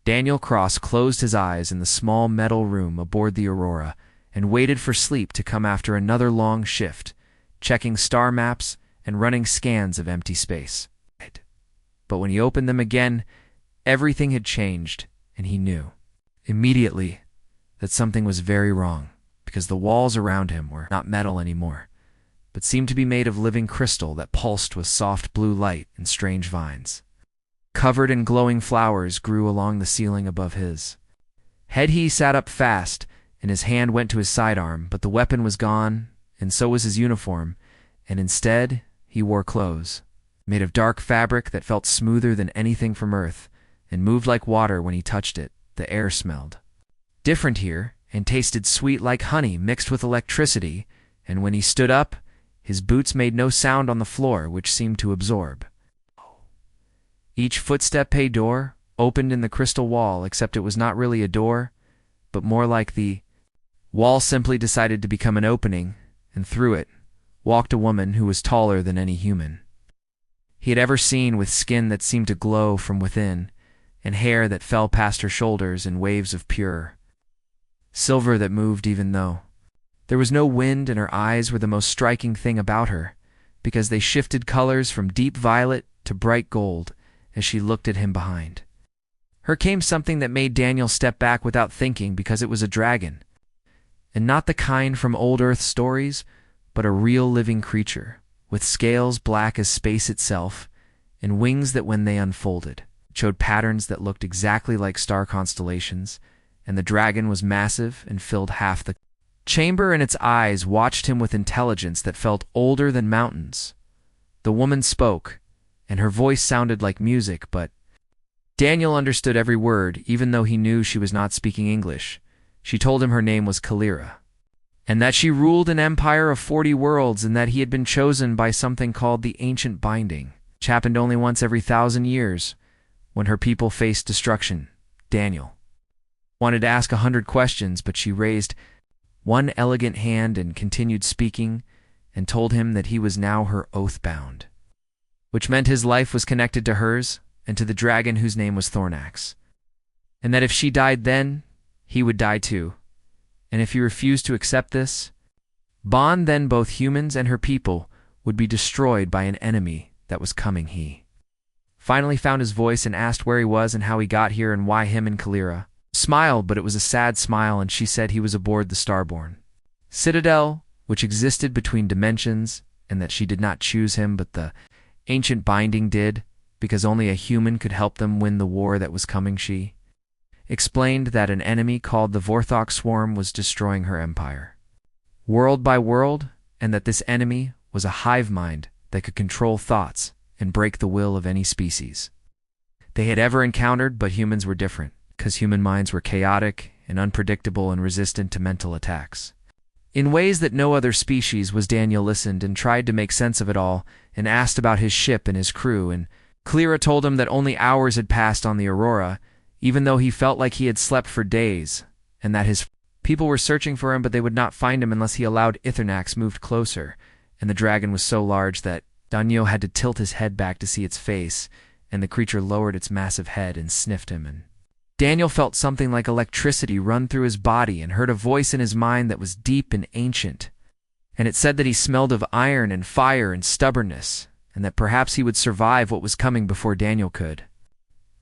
Daniel Cross closed his eyes in the small metal room aboard the Aurora and waited for sleep to come after another long shift, checking star maps and running scans of empty space. But when he opened them again, everything had changed, and he knew immediately that something was very wrong, because the walls around him were not metal anymore, but seemed to be made of living crystal that pulsed with soft blue light and strange vines. Covered in glowing flowers grew along the ceiling above his head. He sat up fast, and his hand went to his sidearm, but the weapon was gone, and so was his uniform, and instead he wore clothes made of dark fabric that felt smoother than anything from Earth, and moved like water when he touched it. The air smelled different here, and tasted sweet like honey mixed with electricity, and when he stood up, his boots made no sound on the floor, which seemed to absorb. Each footstep a door opened in the crystal wall, except it was not really a door, but more like the wall simply decided to become an opening, and through it walked a woman who was taller than any human he had ever seen, with skin that seemed to glow from within, and hair that fell past her shoulders in waves of pure silver that moved even though there was no wind, and her eyes were the most striking thing about her, because they shifted colors from deep violet to bright gold as she looked at him behind her. Came something that made Daniel step back without thinking, because it was a dragon, and not the kind from old Earth stories, but a real living creature, with scales black as space itself, and wings that when they unfolded showed patterns that looked exactly like star constellations, and the dragon was massive and filled half the chamber, and its eyes watched him with intelligence that felt older than mountains. The woman spoke, and her voice sounded like music, but Daniel understood every word, even though he knew she was not speaking English. She told him her name was Kalira, and that she ruled an empire of 40 worlds, and that he had been chosen by something called the Ancient Binding, which happened only once every 1,000 years, when her people faced destruction. Daniel wanted to ask 100 questions, but she raised one elegant hand and continued speaking, and told him that he was now her oath-bound, which meant his life was connected to hers and to the dragon whose name was Thornax, and that if she died then, he would die too. And if he refused to accept this bond, then both humans and her people would be destroyed by an enemy that was coming. He finally found his voice and asked where he was and how he got here and why him and Kalira smiled, but it was a sad smile, and she said he was aboard the Starborn Citadel, which existed between dimensions, and that she did not choose him, but the Ancient Binding did, because only a human could help them win the war that was coming. She explained that an enemy called the Vorthok Swarm was destroying her empire, world by world, and that this enemy was a hive mind that could control thoughts and break the will of any species they had ever encountered. But humans were different, because human minds were chaotic and unpredictable and resistant to mental attacks in ways that no other species was. Daniel listened and tried to make sense of it all, and asked about his ship and his crew, and Kalira told him that only hours had passed on the Aurora, even though he felt like he had slept for days, and that his people were searching for him, but they would not find him unless he allowed Ithornax moved closer, and the dragon was so large that Daniel had to tilt his head back to see its face, and the creature lowered its massive head and sniffed him, and Daniel felt something like electricity run through his body and heard a voice in his mind that was deep and ancient, and it said that he smelled of iron and fire and stubbornness, and that perhaps he would survive what was coming before Daniel could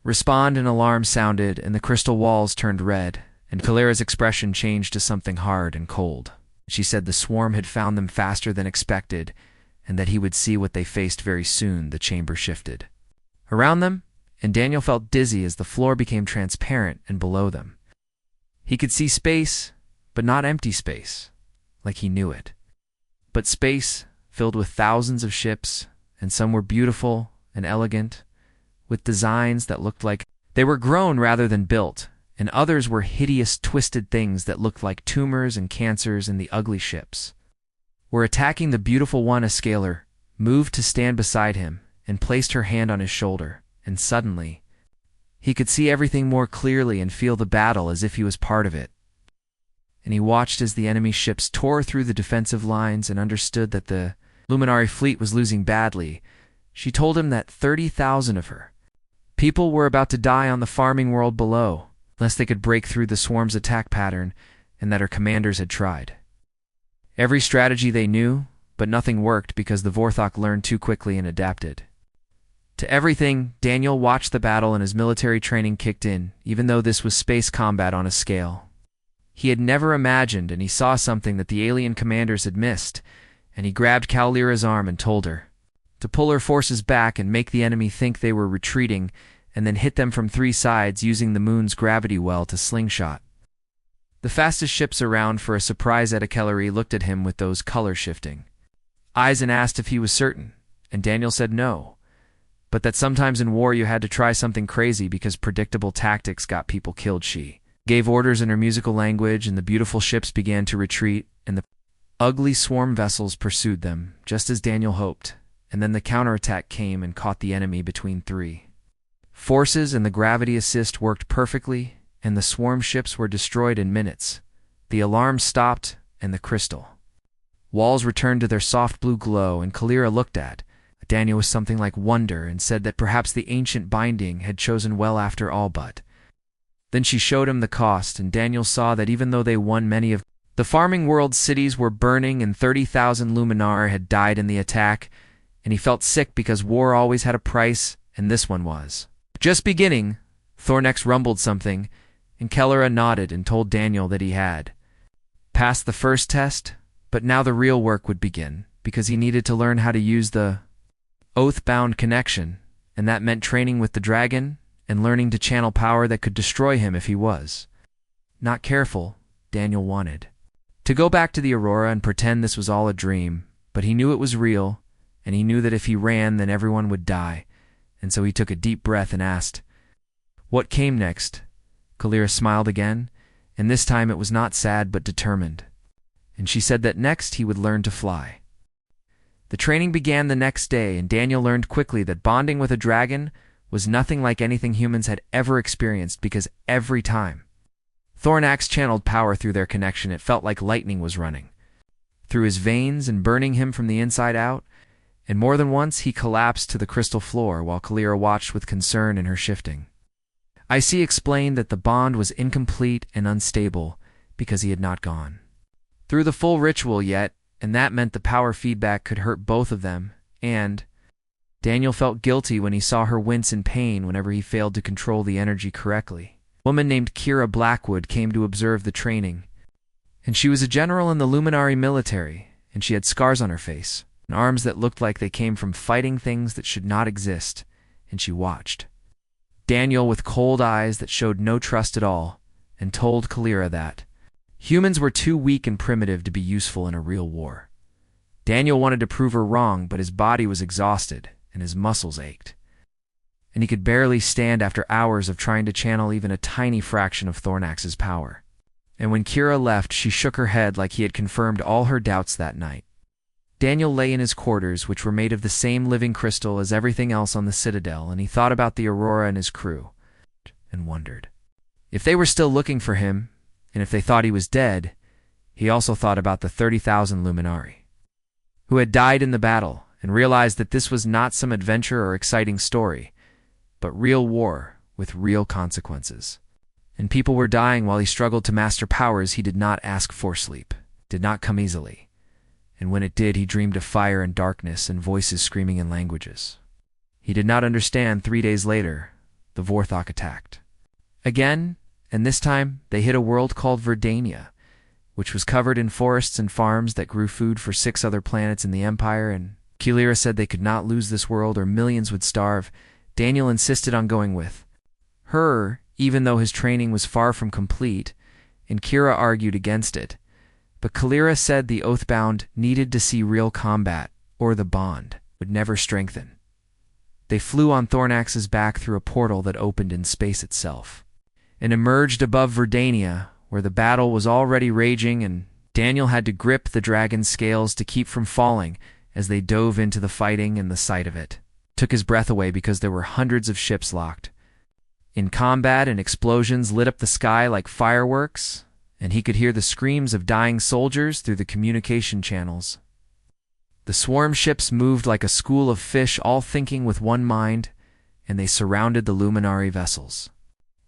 respond. An alarm sounded, and the crystal walls turned red, and Kalira's expression changed to something hard and cold. She said the swarm had found them faster than expected, and that he would see what they faced very soon. The chamber shifted around them, and Daniel felt dizzy as the floor became transparent, and below them he could see space, but not empty space, like he knew it, but space filled with thousands of ships, and some were beautiful and elegant, with designs that looked like they were grown rather than built, and others were hideous, twisted things that looked like tumors and cancers. And the ugly ships were attacking the beautiful one. A scaler moved to stand beside him and placed her hand on his shoulder, and suddenly he could see everything more clearly and feel the battle as if he was part of it. And he watched as the enemy ships tore through the defensive lines and understood that the Luminary fleet was losing badly. She told him that 30,000 of her People were about to die on the farming world below, unless they could break through the swarm's attack pattern, and that her commanders had tried. Every strategy they knew, but nothing worked because the Vorthok learned too quickly and adapted. To everything, Daniel watched the battle and his military training kicked in, even though this was space combat on a scale he had never imagined, and he saw something that the alien commanders had missed, and he grabbed Kalira's arm and told her to pull her forces back and make the enemy think they were retreating, and then hit them from 3 sides using the moon's gravity well to slingshot. The fastest ships around for a surprise at Kalira looked at him with those color-shifting eyes and asked if he was certain, and Daniel said no, but that sometimes in war you had to try something crazy because predictable tactics got people killed. She gave orders in her musical language, and the beautiful ships began to retreat, and the ugly swarm vessels pursued them, just as Daniel hoped, and then the counterattack came and caught the enemy between 3 forces, and the gravity assist worked perfectly, and the swarm ships were destroyed in minutes. The alarm stopped, and the crystal walls returned to their soft blue glow, and Kalira looked at Daniel with something like wonder and said that perhaps the ancient binding had chosen well after all. But then she showed him the cost, and Daniel saw that even though they won, many of the farming world's cities were burning and 30,000 Luminar had died in the attack, and he felt sick because war always had a price, and this one was just beginning. Thornax rumbled something, and Kalira nodded and told Daniel that he had passed the first test, but now the real work would begin, because he needed to learn how to use the oath-bound connection, and that meant training with the dragon and learning to channel power that could destroy him if he was not careful. Daniel wanted to go back to the Aurora and pretend this was all a dream, but he knew it was real, and he knew that if he ran then everyone would die, and so he took a deep breath and asked, "What came next?" Kalira smiled again, and this time it was not sad but determined, and she said that next he would learn to fly. The training began the next day, and Daniel learned quickly that bonding with a dragon was nothing like anything humans had ever experienced, because every time Thornax channeled power through their connection, it felt like lightning was running through his veins and burning him from the inside out, and more than once he collapsed to the crystal floor while Kalira watched with concern in her shifting. IC explained that the bond was incomplete and unstable because he had not gone through the full ritual yet, and that meant the power feedback could hurt both of them, and Daniel felt guilty when he saw her wince in pain whenever he failed to control the energy correctly. A woman named Kira Blackwood came to observe the training, and she was a general in the Luminari military, and she had scars on her face and arms that looked like they came from fighting things that should not exist, and she watched Daniel with cold eyes that showed no trust at all, and told Kalira that humans were too weak and primitive to be useful in a real war. Daniel wanted to prove her wrong, but his body was exhausted and his muscles ached, and he could barely stand after hours of trying to channel even a tiny fraction of Thornax's power. And when Kira left, she shook her head like he had confirmed all her doubts that night. Daniel lay in his quarters, which were made of the same living crystal as everything else on the Citadel, and he thought about the Aurora and his crew, and wondered if they were still looking for him, and if they thought he was dead. He also thought about the 30,000 Luminari who had died in the battle, and realized that this was not some adventure or exciting story, but real war with real consequences. And people were dying while he struggled to master powers he did not ask for. Sleep did not come easily, and when it did, he dreamed of fire and darkness and voices screaming in languages he did not understand. 3 days later, the Vorthok attacked again, and this time they hit a world called Verdania, which was covered in forests and farms that grew food for 6 other planets in the Empire, and Kalira said they could not lose this world or millions would starve. Daniel insisted on going with her, even though his training was far from complete, and Kira argued against it. But Kalira said the Oathbound needed to see real combat, or the bond would never strengthen. They flew on Thornax's back through a portal that opened in space itself, and emerged above Verdania, where the battle was already raging, and Daniel had to grip the dragon's scales to keep from falling as they dove into the fighting, and the sight of it took his breath away because there were hundreds of ships locked in combat, and explosions lit up the sky like fireworks, and he could hear the screams of dying soldiers through the communication channels. The swarm ships moved like a school of fish, all thinking with one mind, and they surrounded the Luminari vessels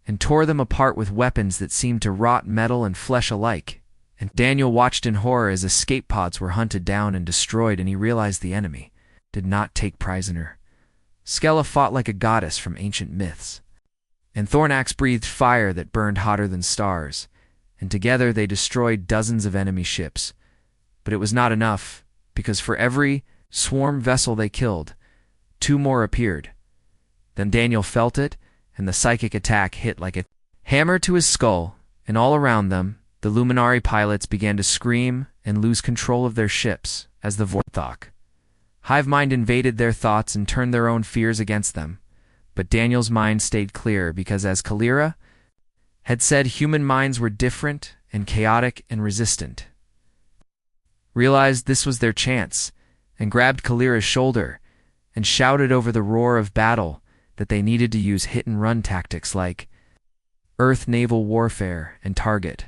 and tore them apart with weapons that seemed to rot metal and flesh alike. And Daniel watched in horror as escape pods were hunted down and destroyed, and he realized the enemy did not take prisoner. Skella fought like a goddess from ancient myths, and Thornax breathed fire that burned hotter than stars, and together they destroyed dozens of enemy ships. But it was not enough, because for every swarm vessel they killed, 2 more appeared. Then Daniel felt it, and the psychic attack hit like a hammer to his skull, and all around them, the Luminari pilots began to scream and lose control of their ships as the Vorthok hive mind invaded their thoughts and turned their own fears against them. But Daniel's mind stayed clear because, as Kalira had said, human minds were different and chaotic and resistant. Realized this was their chance, and grabbed Kalira's shoulder and shouted over the roar of battle that they needed to use hit-and-run tactics like Earth naval warfare and target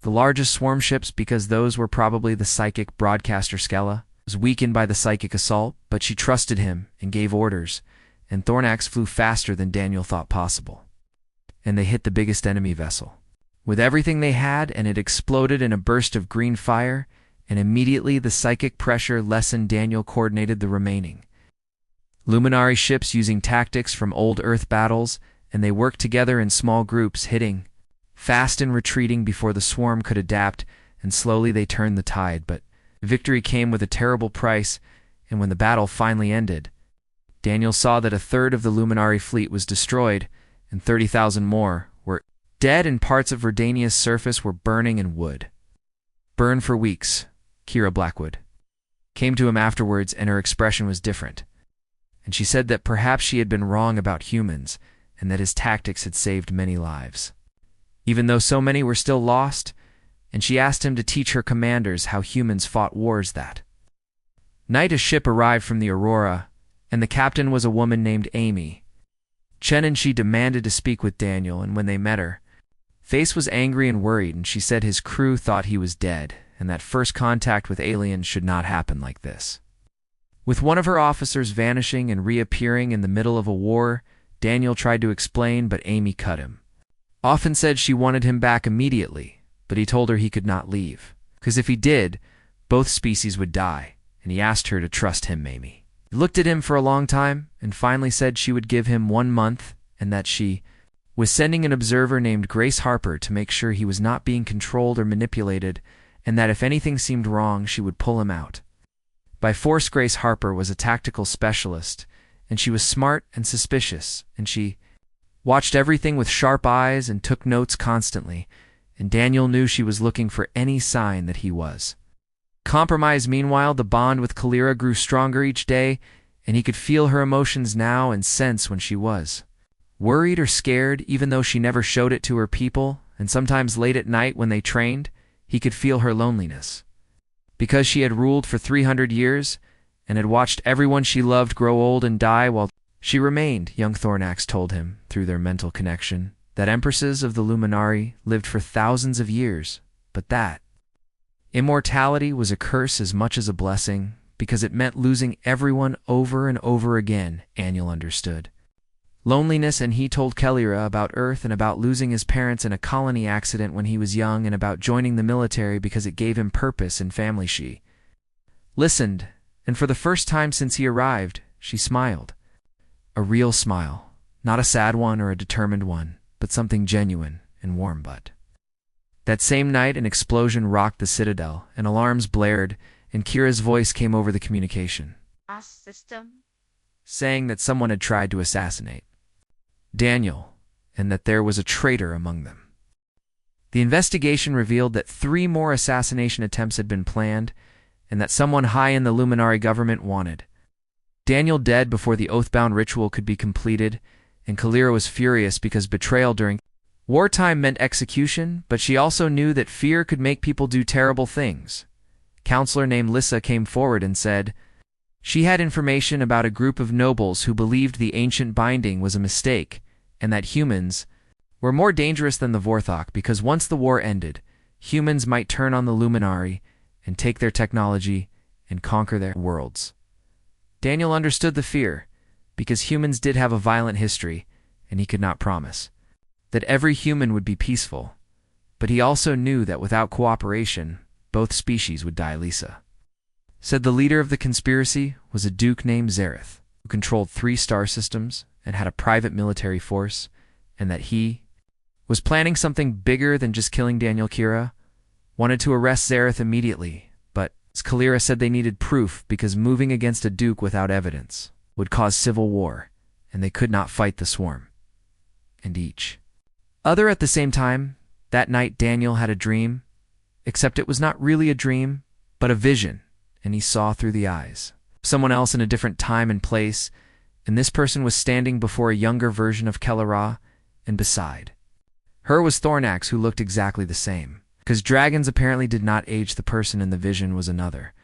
the largest swarm ships, because those were probably the psychic broadcaster. Skella was weakened by the psychic assault, but she trusted him and gave orders, and Thornax flew faster than Daniel thought possible. And they hit the biggest enemy vessel with everything they had, and it exploded in a burst of green fire, and immediately the psychic pressure lessened. Daniel coordinated the remaining Luminari ships using tactics from old Earth battles, and they worked together in small groups, hitting fast and retreating before the swarm could adapt, and slowly they turned the tide. But victory came with a terrible price, and when the battle finally ended, Daniel saw that 1/3 of the Luminari fleet was destroyed, and 30,000 more were dead, and parts of Verdania's surface were burning in wood. Burned for weeks. Kira Blackwood came to him afterwards, and her expression was different. And she said that perhaps she had been wrong about humans, and that his tactics had saved many lives, even though so many were still lost, and she asked him to teach her commanders how humans fought wars that night. A ship arrived from the Aurora, and the captain was a woman named Amy. Chen and she demanded to speak with Daniel, and when they met her, face was angry and worried, and she said his crew thought he was dead, and that first contact with aliens should not happen like this. With one of her officers vanishing and reappearing in the middle of a war, Daniel tried to explain, but Amy cut him. Often said she wanted him back immediately, but he told her he could not leave, because if he did, both species would die, and he asked her to trust him. Amy looked at him for a long time, and finally said she would give him 1 month, and that she was sending an observer named Grace Harper to make sure he was not being controlled or manipulated, and that if anything seemed wrong, she would pull him out by force. Grace Harper was a tactical specialist, and she was smart and suspicious, and she watched everything with sharp eyes and took notes constantly, and Daniel knew she was looking for any sign that he was compromised. Meanwhile, the bond with Kalira grew stronger each day, and he could feel her emotions now and sense when she was worried or scared, even though she never showed it to her people, and sometimes late at night when they trained, he could feel her loneliness. Because she had ruled for 300 years, and had watched everyone she loved grow old and die while she remained, young Thornax told him, through their mental connection, that empresses of the Luminari lived for thousands of years, but that immortality was a curse as much as a blessing, because it meant losing everyone over and over again. Daniel understood loneliness, and he told Kalira about Earth and about losing his parents in a colony accident when he was young, and about joining the military because it gave him purpose and family. She listened, and for the first time since he arrived, she smiled. A real smile, not a sad one or a determined one, but something genuine and warm. But that same night, an explosion rocked the citadel, and alarms blared, and Kira's voice came over the communication, system, saying that someone had tried to assassinate Daniel, and that there was a traitor among them. The investigation revealed that 3 more assassination attempts had been planned, and that someone high in the Luminari government wanted Daniel dead before the oathbound ritual could be completed, and Kalira was furious because betrayal during wartime meant execution, but she also knew that fear could make people do terrible things. A counselor named Lissa came forward and said she had information about a group of nobles who believed the ancient binding was a mistake, and that humans were more dangerous than the Vorthok, because once the war ended, humans might turn on the Luminari and take their technology and conquer their worlds. Daniel understood the fear, because humans did have a violent history, and he could not promise that every human would be peaceful. But he also knew that without cooperation, both species would die. Lisa said the leader of the conspiracy was a duke named Zareth, who controlled 3 star systems and had a private military force, and that he was planning something bigger than just killing Daniel. Kira wanted to arrest Zareth immediately, but Kalira said they needed proof because moving against a duke without evidence would cause civil war, and they could not fight the swarm. And each other at the same time, that night Daniel had a dream, except it was not really a dream, but a vision, and he saw through the eyes of someone else in a different time and place, and this person was standing before a younger version of Kellara, and beside her was Thornax, who looked exactly the same, because dragons apparently did not age. The person in the vision was another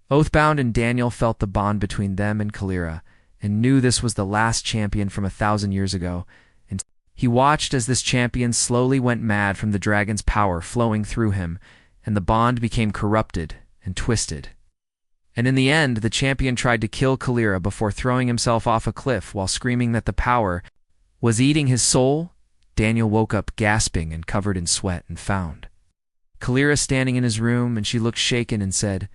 Oathbound, and Daniel felt the bond between them and Kalira, and knew this was the last champion from 1,000 years ago, and he watched as this champion slowly went mad from the dragon's power flowing through him, and the bond became corrupted and twisted. And in the end, the champion tried to kill Kalira before throwing himself off a cliff while screaming that the power was eating his soul. Daniel woke up gasping and covered in sweat and found Kalira standing in his room, and she looked shaken and said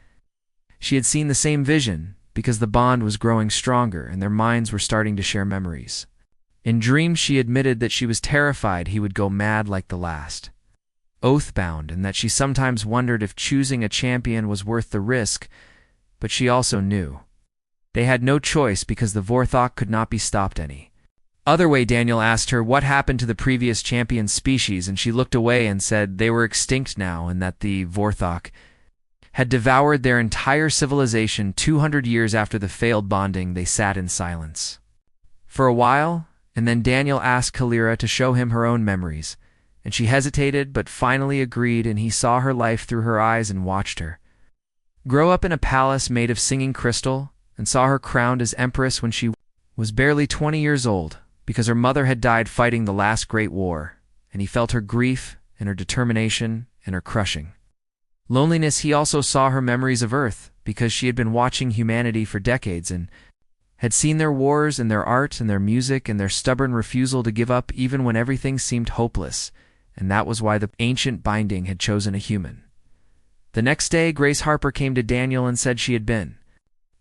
she had seen the same vision because the bond was growing stronger and their minds were starting to share memories. In dreams, she admitted that she was terrified he would go mad like the last Oathbound, and that she sometimes wondered if choosing a champion was worth the risk, but she also knew they had no choice because the Vorthok could not be stopped any other way. Daniel asked her what happened to the previous champion species, and she looked away and said they were extinct now, and that the Vorthok had devoured their entire civilization 200 years after the failed bonding. They sat in silence for a while, and then Daniel asked Kalira to show him her own memories, and she hesitated but finally agreed, and he saw her life through her eyes and watched her grow up in a palace made of singing crystal, and saw her crowned as Empress when she was barely 20 years old, because her mother had died fighting the last great war, and he felt her grief and her determination and her crushing loneliness. He also saw her memories of Earth, because she had been watching humanity for decades and had seen their wars and their art and their music and their stubborn refusal to give up even when everything seemed hopeless, and that was why the ancient binding had chosen a human. The next day, Grace Harper came to Daniel and said she had been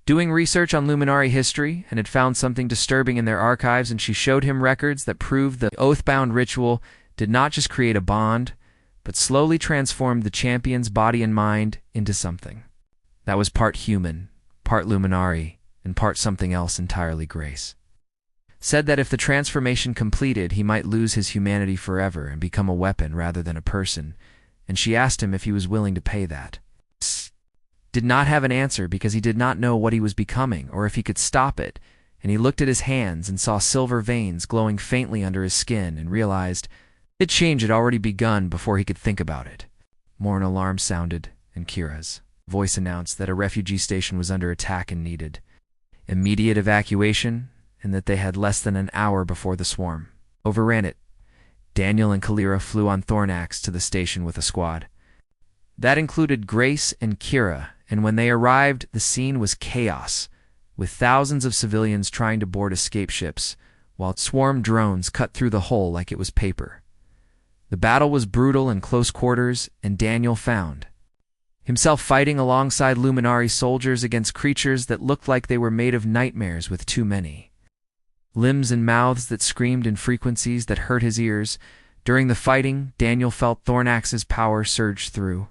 doing research on Luminari history and had found something disturbing in their archives, and she showed him records that proved the Oathbound ritual did not just create a bond, but slowly transformed the champion's body and mind into something that was part human, part Luminari, and part something else entirely. Grace said that if the transformation completed, he might lose his humanity forever and become a weapon rather than a person, and she asked him if he was willing to pay that. Did not have an answer because he did not know what he was becoming or if he could stop it, and he looked at his hands and saw silver veins glowing faintly under his skin and realized the change had already begun before he could think about it. More an alarm sounded, and Kira's voice announced that a refugee station was under attack and needed immediate evacuation, and that they had less than an hour before the swarm overran it. Daniel and Kalira flew on Thornax to the station with a squad that included Grace and Kira, and when they arrived, the scene was chaos, with thousands of civilians trying to board escape ships, while swarm drones cut through the hull like it was paper. The battle was brutal in close quarters, and Daniel found himself fighting alongside Luminari soldiers against creatures that looked like they were made of nightmares with too many limbs and mouths that screamed in frequencies that hurt his ears. During the fighting, Daniel felt Thornax's power surge through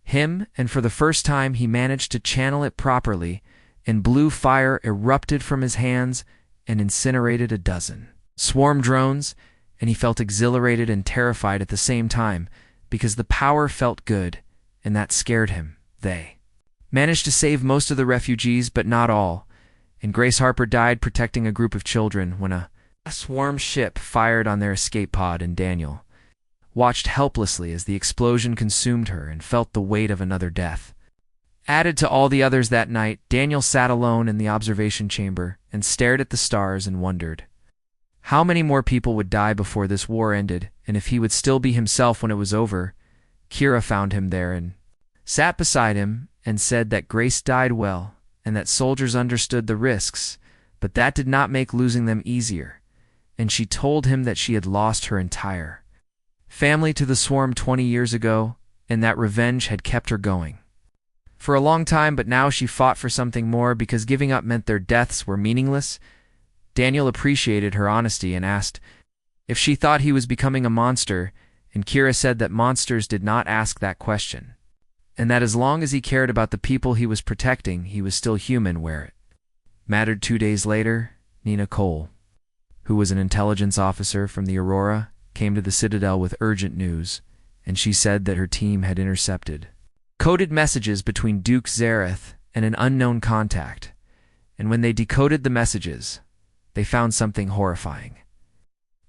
him, and for the first time he managed to channel it properly, and blue fire erupted from his hands and incinerated a dozen swarm drones, and he felt exhilarated and terrified at the same time because the power felt good, and that scared him. They managed to save most of the refugees, but not all, and Grace Harper died protecting a group of children when a swarm ship fired on their escape pod, and Daniel watched helplessly as the explosion consumed her and felt the weight of another death. Added to all the others that night, Daniel sat alone in the observation chamber and stared at the stars and wondered how many more people would die before this war ended, and if he would still be himself when it was over. Kira found him there and sat beside him and said that Grace died well and that soldiers understood the risks, But that did not make losing them easier, and she told him that she had lost her entire family to the swarm 20 years ago, and that revenge had kept her going for a long time, but now she fought for something more because giving up meant their deaths were meaningless. Daniel appreciated her honesty and asked if she thought he was becoming a monster, and Kira said that monsters did not ask that question, and that as long as he cared about the people he was protecting, he was still human where it mattered. 2 days later, Nina Cole, who was an intelligence officer from the Aurora, came to the Citadel with urgent news, and she said that her team had intercepted coded messages between Duke Zareth and an unknown contact, and when they decoded the messages, they found something horrifying.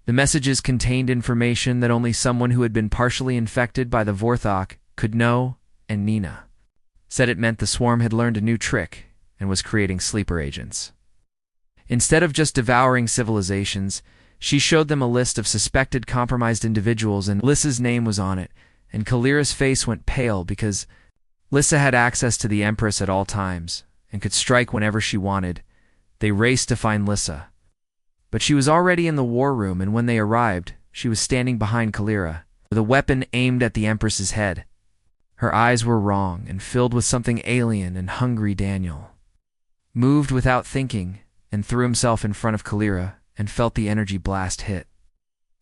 The messages contained information that only someone who had been partially infected by the Vorthok could know, and Nina said it meant the swarm had learned a new trick and was creating sleeper agents. Instead of just devouring civilizations, she showed them a list of suspected compromised individuals, and Lissa's name was on it, and Kalira's face went pale because Lissa had access to the Empress at all times and could strike whenever she wanted. They raced to find Lissa, but she was already in the war room, and when they arrived, she was standing behind Kalira, with a weapon aimed at the Empress's head. Her eyes were wrong and filled with something alien and hungry. Daniel moved without thinking and threw himself in front of Kalira and felt the energy blast hit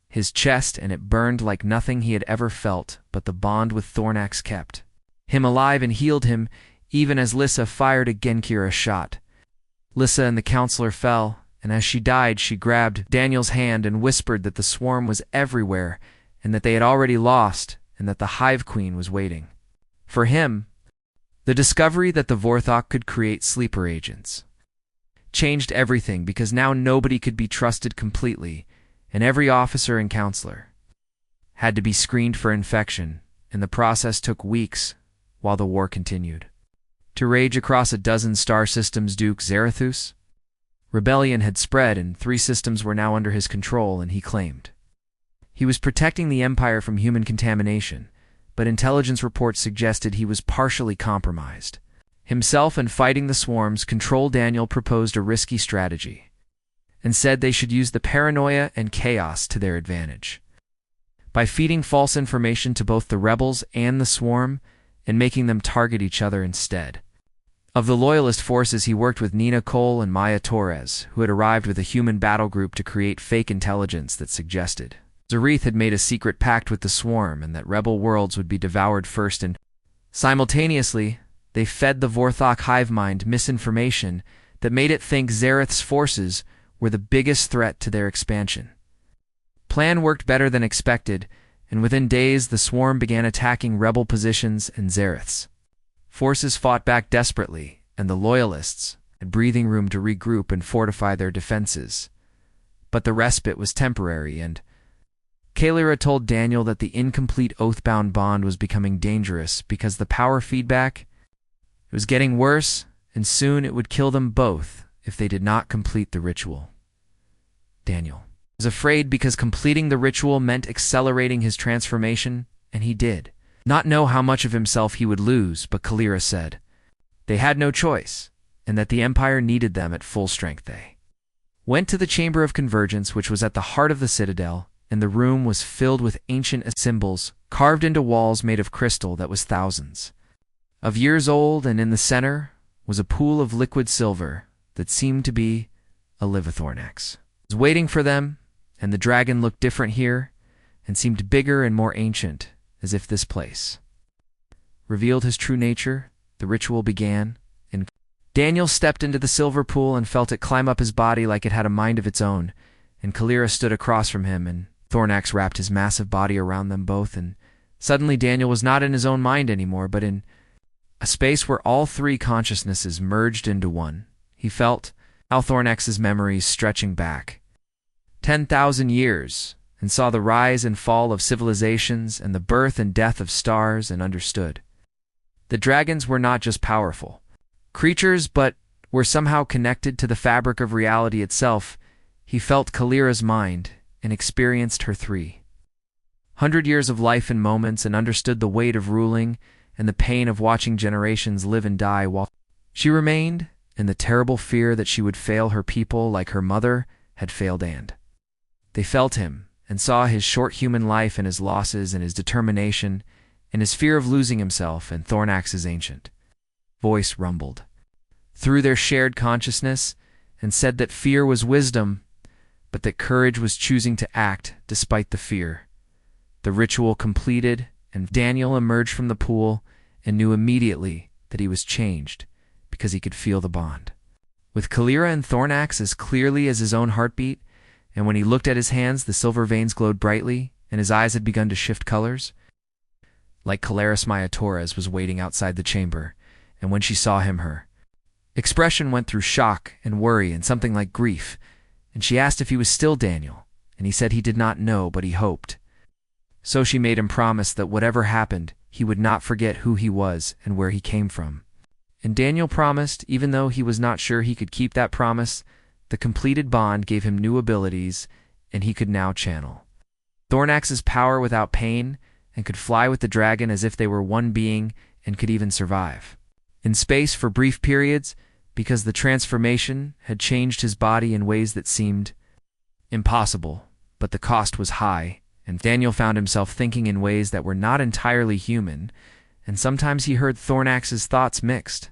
his chest, and it burned like nothing he had ever felt, but the bond with Thornax kept him alive and healed him, even as Lissa fired again. Kira shot Lissa, and the counselor fell, and as she died, she grabbed Daniel's hand and whispered that the swarm was everywhere, and that they had already lost, and that the Hive Queen was waiting for him. The discovery that the Vorthok could create sleeper agents changed everything, because now nobody could be trusted completely, and every officer and counselor had to be screened for infection, and the process took weeks while the war continued to rage across a dozen star systems. Duke Zarathus' rebellion had spread, and 3 systems were now under his control, and he claimed he was protecting the Empire from human contamination, but intelligence reports suggested he was partially compromised himself and fighting the swarms. Control Daniel proposed a risky strategy and said they should use the paranoia and chaos to their advantage by feeding false information to both the rebels and the swarm and making them target each other instead. Of the loyalist forces, he worked with Nina Cole and Maya Torres, who had arrived with a human battle group to create fake intelligence that suggested Zareth had made a secret pact with the swarm and that rebel worlds would be devoured first, and simultaneously they fed the Vorthok hive mind misinformation that made it think Zareth's forces were the biggest threat to their expansion. Plan worked better than expected, and within days the swarm began attacking rebel positions, and Zareth's forces fought back desperately, and the loyalists had breathing room to regroup and fortify their defenses. But the respite was temporary, and Kalira told Daniel that the incomplete oath-bound bond was becoming dangerous because the power feedback was getting worse, and soon it would kill them both if they did not complete the ritual. Daniel was afraid because completing the ritual meant accelerating his transformation, and he did not know how much of himself he would lose, but Kalira said they had no choice, and that the Empire needed them at full strength. They went to the Chamber of Convergence, which was at the heart of the Citadel, and the room was filled with ancient symbols carved into walls made of crystal that was thousands of years old, and in the center was a pool of liquid silver that seemed to be a Livithornax. It was waiting for them, and the dragon looked different here and seemed bigger and more ancient, as if this place revealed his true nature. The ritual began, and Daniel stepped into the silver pool and felt it climb up his body like it had a mind of its own, and Kalira stood across from him, and Thornax wrapped his massive body around them both, and suddenly Daniel was not in his own mind anymore, but in a space where all 3 consciousnesses merged into one. He felt how Thornax's memories stretching back 10,000 years, and saw the rise and fall of civilizations and the birth and death of stars, and understood the dragons were not just powerful creatures, but were somehow connected to the fabric of reality itself. He felt Kalira's mind and experienced her 300 years of life and moments, and understood the weight of ruling and the pain of watching generations live and die while she remained, and the terrible fear that she would fail her people like her mother had failed and. They felt him and saw his short human life and his losses and his determination and his fear of losing himself, and Thornax's ancient voice rumbled through their shared consciousness and said that fear was wisdom, but that courage was choosing to act despite the fear. The ritual completed, and Daniel emerged from the pool and knew immediately that he was changed because he could feel the bond with Kalira and Thornax as clearly as his own heartbeat, and when he looked at his hands, the silver veins glowed brightly, and his eyes had begun to shift colors. Like Caleris, Maya Torres was waiting outside the chamber, and when she saw him, her expression went through shock and worry and something like grief, and she asked if he was still Daniel, and he said he did not know, but he hoped. So she made him promise that whatever happened, he would not forget who he was and where he came from. And Daniel promised, even though he was not sure he could keep that promise. The completed bond gave him new abilities, and he could now channel Thornax's power without pain, and could fly with the dragon as if they were one being, and could even survive in space for brief periods, because the transformation had changed his body in ways that seemed impossible, but the cost was high, and Daniel found himself thinking in ways that were not entirely human, and sometimes he heard Thornax's thoughts mixed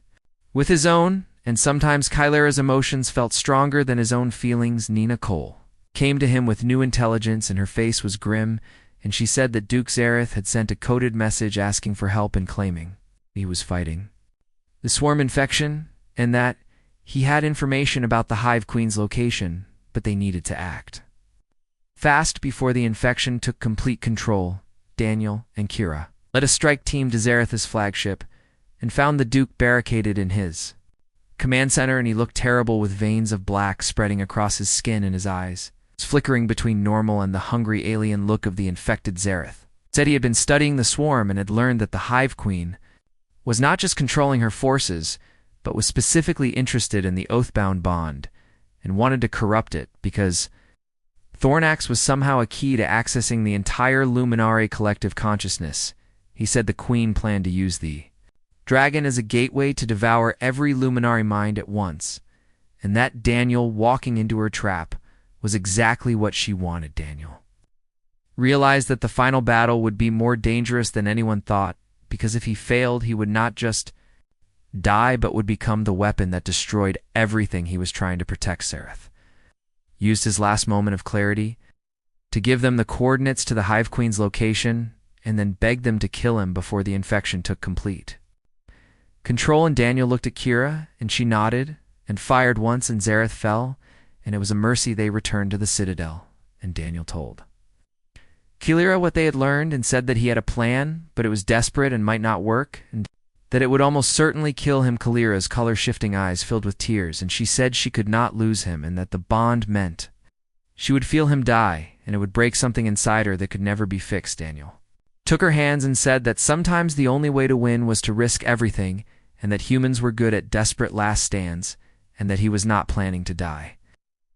with his own, and sometimes Kylera's emotions felt stronger than his own feelings. Nina Cole came to him with new intelligence, and her face was grim, and she said that Duke Zareth had sent a coded message asking for help and claiming he was fighting the swarm infection, and that he had information about the Hive Queen's location, but they needed to act fast before the infection took complete control. Daniel and Kira led a strike team to Zareth's flagship and found the Duke barricaded in his command center, and he looked terrible with veins of black spreading across his skin and his eyes, flickering between normal and the hungry alien look of the infected Zareth. Said he had been studying the swarm and had learned that the Hive Queen was not just controlling her forces, but was specifically interested in the Oathbound bond and wanted to corrupt it because Thornax was somehow a key to accessing the entire Luminari collective consciousness. He said the Queen planned to use the dragon as a gateway to devour every Luminari mind at once, and that Daniel walking into her trap was exactly what she wanted. Daniel realized that the final battle would be more dangerous than anyone thought, because if he failed, he would not just die, but would become the weapon that destroyed everything he was trying to protect. Zareth used his last moment of clarity to give them the coordinates to the Hive Queen's location, and then begged them to kill him before the infection took complete control. And Daniel looked at Kira, and she nodded and fired once, and Zareth fell, and it was a mercy they returned to the Citadel. And Daniel told Kalira what they had learned, and said that he had a plan, but it was desperate and might not work, and that it would almost certainly kill him. Kalira's color-shifting eyes filled with tears, and she said she could not lose him, and that the bond meant she would feel him die, and it would break something inside her that could never be fixed. Daniel took her hands and said that sometimes the only way to win was to risk everything, and that humans were good at desperate last stands, and that he was not planning to die.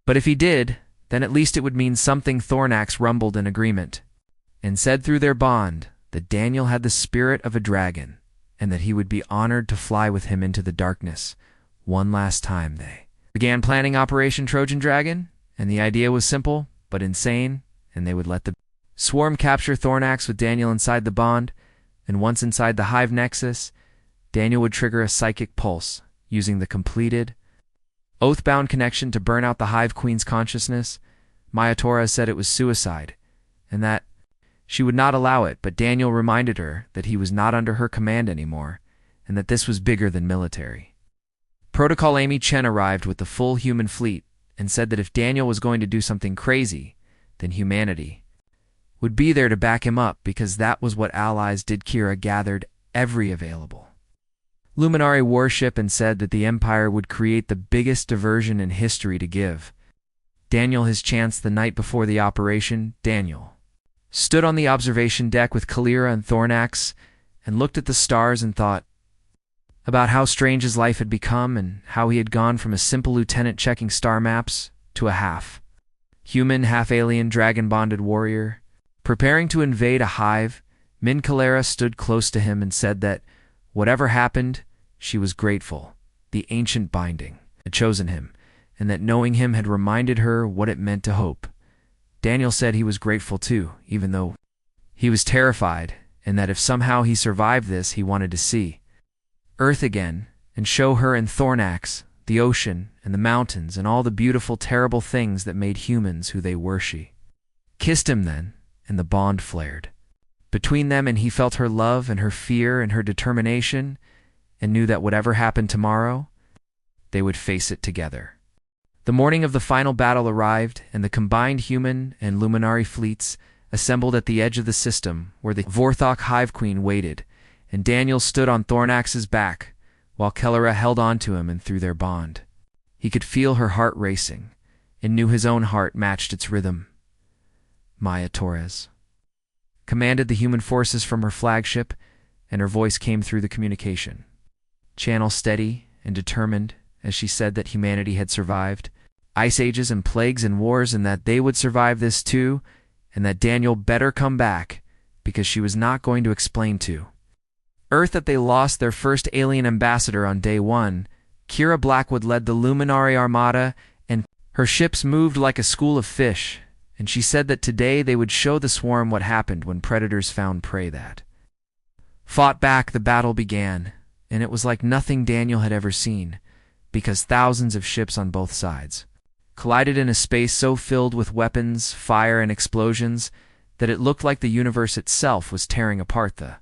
But if he did, then at least it would mean something. Thornax rumbled in agreement, and said through their bond that Daniel had the spirit of a dragon, and that he would be honored to fly with him into the darkness one last time. They began planning Operation Trojan Dragon, and the idea was simple but insane, and they would let the swarm capture Thornax with Daniel inside the bond, and once inside the Hive Nexus, Daniel would trigger a psychic pulse using the completed Oathbound connection to burn out the Hive Queen's consciousness. Maya Torres said it was suicide, and that she would not allow it, but Daniel reminded her that he was not under her command anymore, and that this was bigger than military protocol. Amy Chen arrived with the full human fleet and said that if Daniel was going to do something crazy, then humanity would be there to back him up, because that was what allies did. Kira gathered every available Luminari warship and said that the Empire would create the biggest diversion in history to give Daniel his chance. The night before the operation, Daniel stood on the observation deck with Kalira and Thornax and looked at the stars and thought about how strange his life had become, and how he had gone from a simple lieutenant checking star maps to a half-human, half-alien, dragon-bonded warrior preparing to invade a hive. Min Kalera stood close to him and said that whatever happened, she was grateful. The ancient binding had chosen him, and that knowing him had reminded her what it meant to hope. Daniel said he was grateful too, even though he was terrified, and that if somehow he survived this, he wanted to see Earth again, and show her and Thornax, the ocean, and the mountains, and all the beautiful, terrible things that made humans who they were. She kissed him then, and the bond flared between them, and he felt her love and her fear and her determination, and knew that whatever happened tomorrow, they would face it together. The morning of the final battle arrived, and the combined human and luminary fleets assembled at the edge of the system where the Vorthok Hive Queen waited, and Daniel stood on Thornax's back, while Kellera held on to him, and through their bond, he could feel her heart racing, and knew his own heart matched its rhythm. Maya Torres commanded the human forces from her flagship, and her voice came through the communication channel steady and determined as she said that humanity had survived ice ages and plagues and wars, and that they would survive this too, and that Daniel better come back, because she was not going to explain to Earth that they lost their first alien ambassador on day one. Kira Blackwood led the Luminary Armada, and her ships moved like a school of fish, and she said that today they would show the swarm what happened when predators found prey that fought back. The battle began, and it was like nothing Daniel had ever seen, because thousands of ships on both sides collided in a space so filled with weapons, fire, and explosions that it looked like the universe itself was tearing apart. The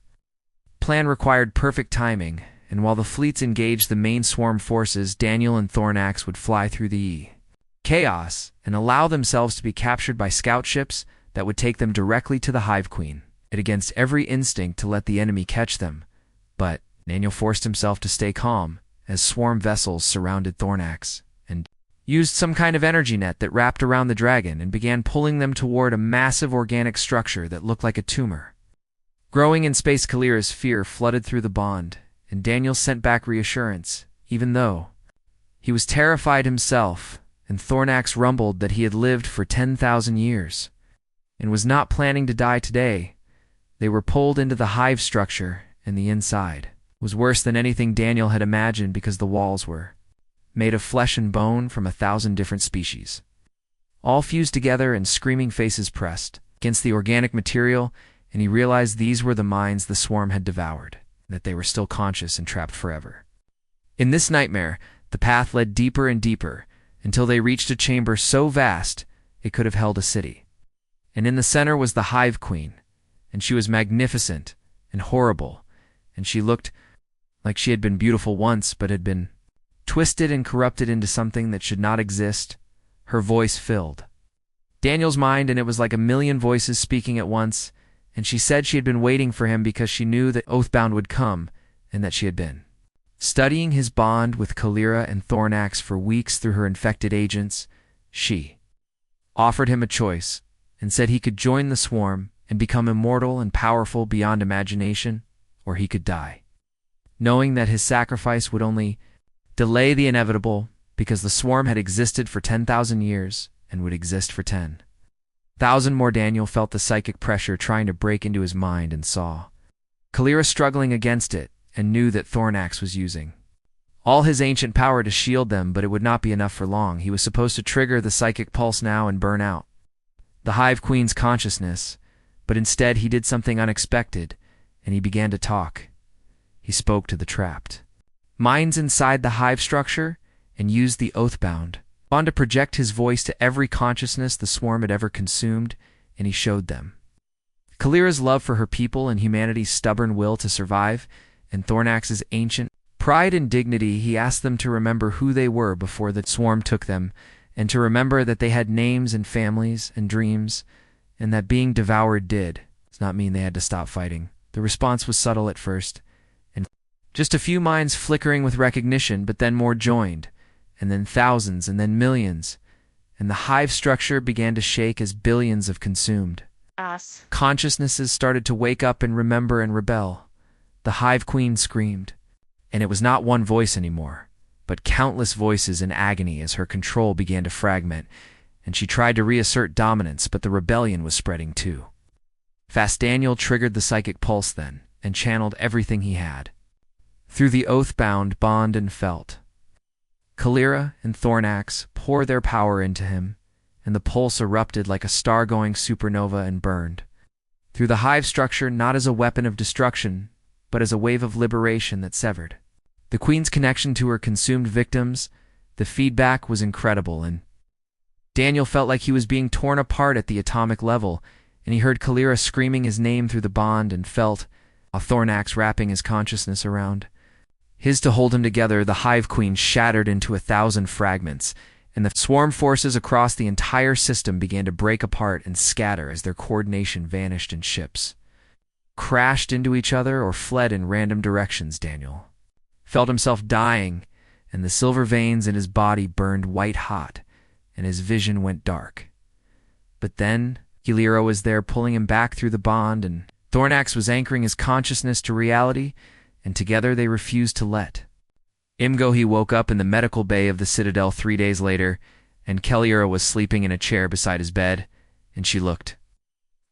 plan required perfect timing, and while the fleets engaged the main swarm forces, Daniel and Thornax would fly through the chaos and allow themselves to be captured by scout ships that would take them directly to the Hive Queen. It against every instinct to let the enemy catch them, but Daniel forced himself to stay calm as swarm vessels surrounded Thornax, and used some kind of energy net that wrapped around the dragon and began pulling them toward a massive organic structure that looked like a tumor. Growing in space, Kellera's fear flooded through the bond, and Daniel sent back reassurance, even though he was terrified himself, and Thornax rumbled that he had lived for 10,000 years, and was not planning to die today. They were pulled into the hive structure, and the inside was worse than anything Daniel had imagined, because the walls were made of flesh and bone from 1,000 different species, all fused together, and screaming faces pressed against the organic material, and he realized these were the minds the swarm had devoured, that they were still conscious and trapped forever. In this nightmare, the path led deeper and deeper, until they reached a chamber so vast it could have held a city. And in the center was the Hive Queen, and she was magnificent and horrible, and she looked like she had been beautiful once, but had been twisted and corrupted into something that should not exist. Her voice filled Daniel's mind, and it was like a million voices speaking at once, and she said she had been waiting for him because she knew that Oathbound would come, and that she had been studying his bond with Kellera and Thornax for weeks through her infected agents. She offered him a choice, and said he could join the swarm and become immortal and powerful beyond imagination, or he could die, knowing that his sacrifice would only delay the inevitable, because the swarm had existed for 10,000 years and would exist for 10,000 more. Daniel felt the psychic pressure trying to break into his mind, and saw Kellera struggling against it, and knew that Thornax was using all his ancient power to shield them, but it would not be enough for long. He was supposed to trigger the psychic pulse now and burn out the Hive Queen's consciousness, but instead he did something unexpected, and he began to talk. He spoke to the trapped minds inside the hive structure, and used the Oathbound bond to project his voice to every consciousness the swarm had ever consumed, and he showed them Kellera's love for her people and humanity's stubborn will to survive, and Thornax's ancient pride and dignity. He asked them to remember who they were before the swarm took them, and to remember that they had names and families and dreams, and that being devoured does not mean they had to stop fighting. The response was subtle at first, and just a few minds flickering with recognition, but then more joined, and then thousands, and then millions, and the hive structure began to shake as billions of consumed consciousnesses started to wake up and remember and rebel. The Hive Queen screamed, and it was not one voice anymore, but countless voices in agony as her control began to fragment, and she tried to reassert dominance, but the rebellion was spreading too fast. Daniel triggered the psychic pulse then, and channeled everything he had through the Oathbound bond, and felt Kalira and Thornax pour their power into him, and the pulse erupted like a star-going supernova and burned through the hive structure, not as a weapon of destruction, but as a wave of liberation that severed the queen's connection to her consumed victims. The feedback was incredible, and Daniel felt like he was being torn apart at the atomic level, and he heard Kalira screaming his name through the bond and felt a Thornax wrapping his consciousness around his to hold him together. The hive queen shattered into 1,000 fragments, and the swarm forces across the entire system began to break apart and scatter as their coordination vanished in ships, crashed into each other, or fled in random directions. Daniel felt himself dying, and the silver veins in his body burned white hot, and his vision went dark. But then Kalira was there pulling him back through the bond, and Thornax was anchoring his consciousness to reality, and together they refused to let him go. He woke up in the medical bay of the Citadel 3 days later, and Kalira was sleeping in a chair beside his bed, and she looked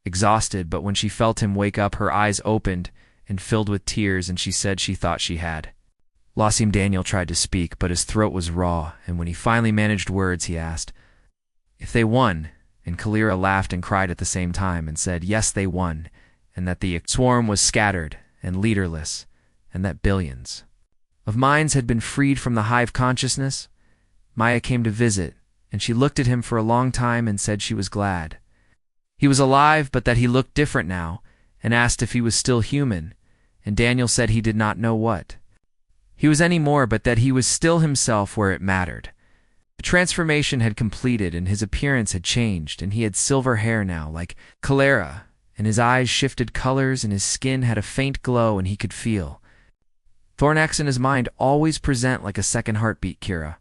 exhausted, but when she felt him wake up, her eyes opened and filled with tears, and she said she thought she had lost him. Daniel tried to speak, but his throat was raw, and when he finally managed words, he asked if they won, and Kalira laughed and cried at the same time and said yes, they won, and that the swarm was scattered and leaderless, and that billions of minds had been freed from the hive consciousness. Maya came to visit, and she looked at him for a long time and said she was glad he was alive, but that he looked different now, and asked if he was still human, and Daniel said he did not know what he was anymore, but that he was still himself where it mattered. The transformation had completed, and his appearance had changed, and he had silver hair now, like Kalira, and his eyes shifted colors, and his skin had a faint glow, and he could feel Thornax in his mind always present like a second heartbeat. Kira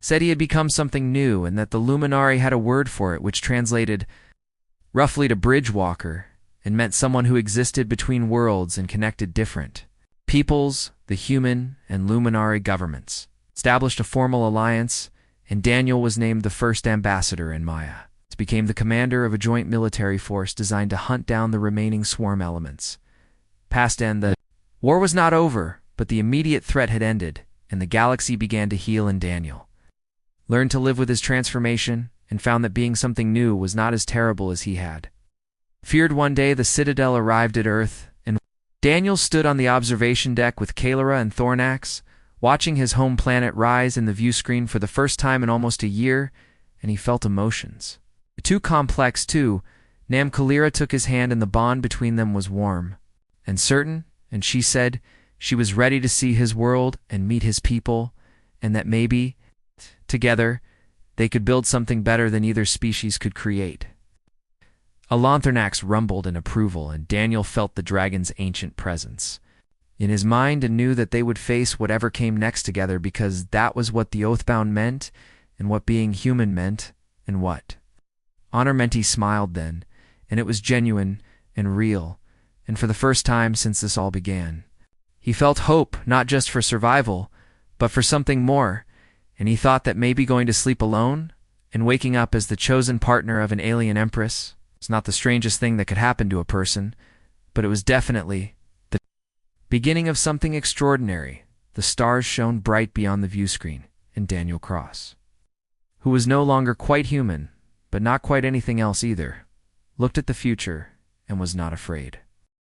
said he had become something new, and that the Luminari had a word for it, which translated roughly to bridge walker, and meant someone who existed between worlds and connected different peoples. The human and Luminari governments established a formal alliance, and Daniel was named the first ambassador, and Maya became the commander of a joint military force designed to hunt down the remaining swarm elements. Past end, the war was not over, but the immediate threat had ended, and the galaxy began to heal, and Daniel learned to live with his transformation and found that being something new was not as terrible as he had feared. One day the Citadel arrived at Earth, and Daniel stood on the observation deck with Kalira and Thornax, watching his home planet rise in the view screen for the first time in almost a year, and he felt emotions too complex too. Kalira took his hand, and the bond between them was warm and certain, and she said she was ready to see his world and meet his people, and that maybe together they could build something better than either species could create. Thornax rumbled in approval, and Daniel felt the dragon's ancient presence in his mind and knew that they would face whatever came next together, because that was what the Oathbound meant, and what being human meant, and what honor meant. He smiled then, and it was genuine and real, and for the first time since this all began, he felt hope, not just for survival, but for something more, and he thought that maybe going to sleep alone and waking up as the chosen partner of an alien empress was not the strangest thing that could happen to a person, but it was definitely the beginning of something extraordinary. The stars shone bright beyond the view screen, and Daniel Cross, who was no longer quite human, but not quite anything else either, looked at the future and was not afraid.